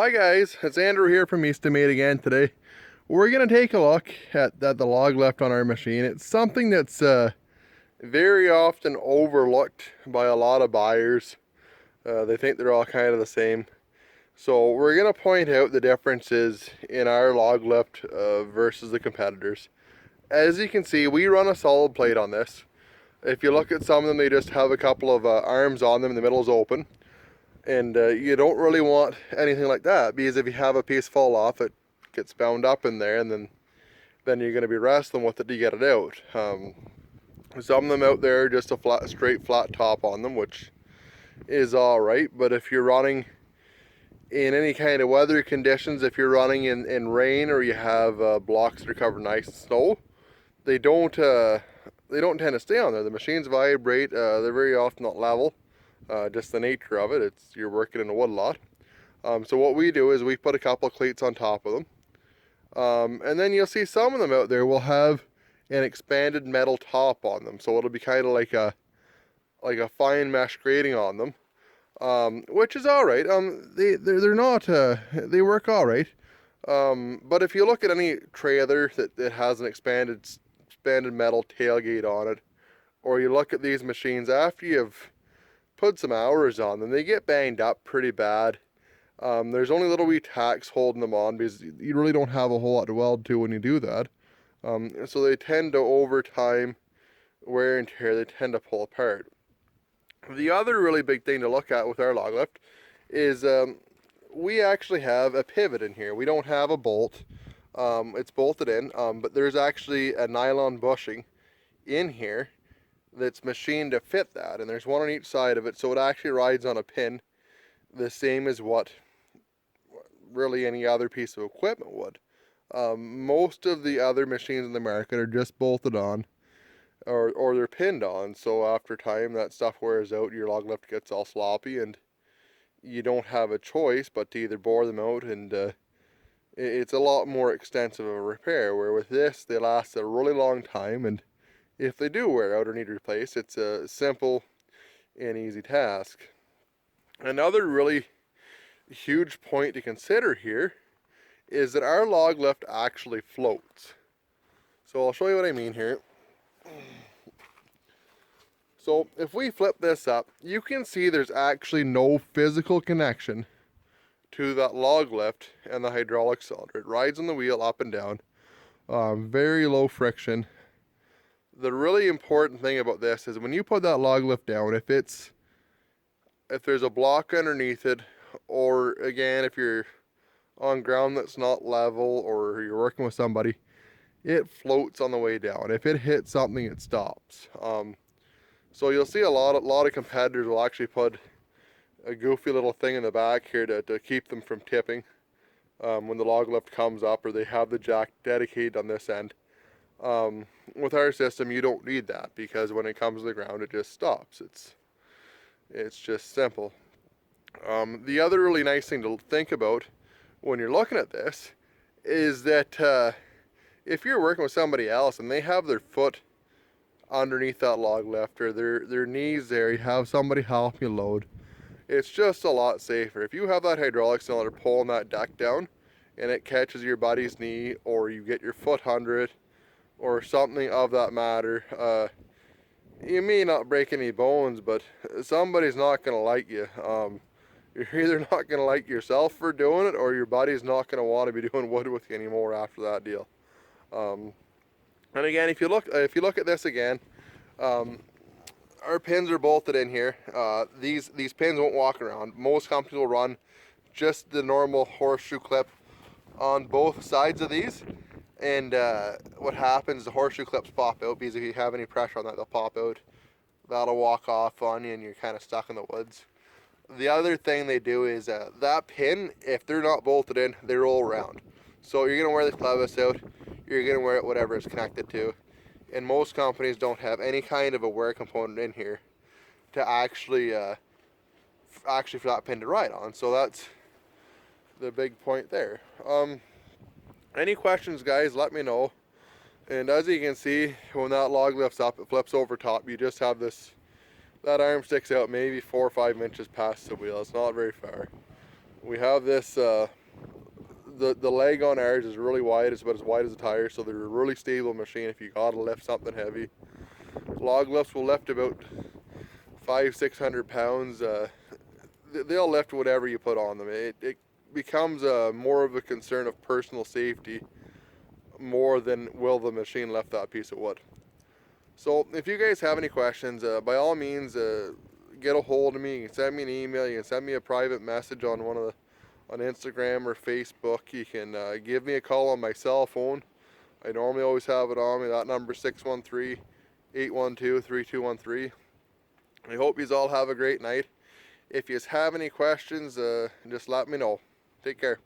Hi guys, it's Andrew here from Eastonmade again today. We're going to take a look at the log lift on our machine. It's something that's very often overlooked by a lot of buyers. They think they're all kind of the same. So we're going to point out the differences in our log lift versus the competitors. As you can see, we run a solid plate on this. If you look at some of them, they just have a couple of arms on them, the middle's open. And you don't really want anything like that, because if you have a piece fall off, it gets bound up in there, and then you're going to be wrestling with it to get it out. Some of them out there are just a straight flat top on them, which is alright, but if you're running in any kind of weather conditions, if you're running in rain or you have blocks that are covered in ice and snow, they don't tend to stay on there. The machines vibrate, they're very often not level. Just the nature of it, you're working in a wood lot. So what we do is we put a couple of cleats on top of them. And then you'll see some of them out there will have an expanded metal top on them. So it'll be kind of like a fine mesh grating on them, which is alright. They're not, they work alright. But if you look at any trailer that has an expanded metal tailgate on it, or you look at these machines after you've put some hours on them, they get banged up pretty bad. There's only little wee tacks holding them on, because you really don't have a whole lot to weld to when you do that. So they tend to, over time, wear and tear, they tend to pull apart. The other really big thing to look at with our log lift is we actually have a pivot in here. We don't have a bolt. It's bolted in, but there's actually a nylon bushing in here that's machined to fit that, and there's one on each side of it, so it actually rides on a pin, the same as what really any other piece of equipment would. Most of the other machines in the market are just bolted on, or they're pinned on, so after time that stuff wears out, your log lift gets all sloppy, and you don't have a choice but to either bore them out, and it's a lot more extensive of a repair, where with this, they last a really long time, and if they do wear out or need replaced, it's a simple and easy task. Another really huge point to consider here is that our log lift actually floats. So I'll show you what I mean here. So if we flip this up, you can see there's actually no physical connection to that log lift and the hydraulic cylinder. It rides on the wheel up and down, very low friction. The really important thing about this is when you put that log lift down, if there's a block underneath it, or again, if you're on ground that's not level, or you're working with somebody, it floats on the way down. If it hits something, it stops. So you'll see a lot of competitors will actually put a goofy little thing in the back here to keep them from tipping when the log lift comes up, or they have the jack dedicated on this end. With our system, you don't need that, because when it comes to the ground, it just stops. It's just simple. The other really nice thing to think about when you're looking at this is that if you're working with somebody else and they have their foot underneath that log lift, or their knees there, you have somebody help you load, it's just a lot safer. If you have that hydraulic cylinder pulling that deck down and it catches your buddy's knee, or you get your foot under it, or something of that matter, you may not break any bones, but somebody's not going to like you. You're either not going to like yourself for doing it, or your buddy's not going to want to be doing wood with you anymore after that deal. And again, if you look at this again, our pins are bolted in here. These pins won't walk around. Most companies will run just the normal horseshoe clip on both sides of these. And what happens, the horseshoe clips pop out, because if you have any pressure on that, they'll pop out. That'll walk off on you, and you're kind of stuck in the woods. The other thing they do is that pin, if they're not bolted in, they roll around. So you're going to wear the clevis out, you're going to wear it whatever it's connected to. And most companies don't have any kind of a wear component in here to actually for that pin to ride on. So that's the big point there. Any questions, guys, let me know. And as you can see, when that log lifts up, it flips over top. You just have that arm sticks out maybe 4 or 5 inches past the wheel. It's not very far. We have this, the leg on ours is really wide. It's about as wide as a tire, so they're a really stable machine if you gotta lift something heavy. Log lifts will lift about 500-600 pounds. They'll lift whatever you put on them. It becomes more of a concern of personal safety more than will the machine lift that piece of wood. So if you guys have any questions, by all means, get a hold of me. You can send me an email. You can send me a private message on on Instagram or Facebook. You can give me a call on my cell phone. I normally always have it on me. That number is 613-812-3213. I hope you all have a great night. If you have any questions, just let me know. Take care.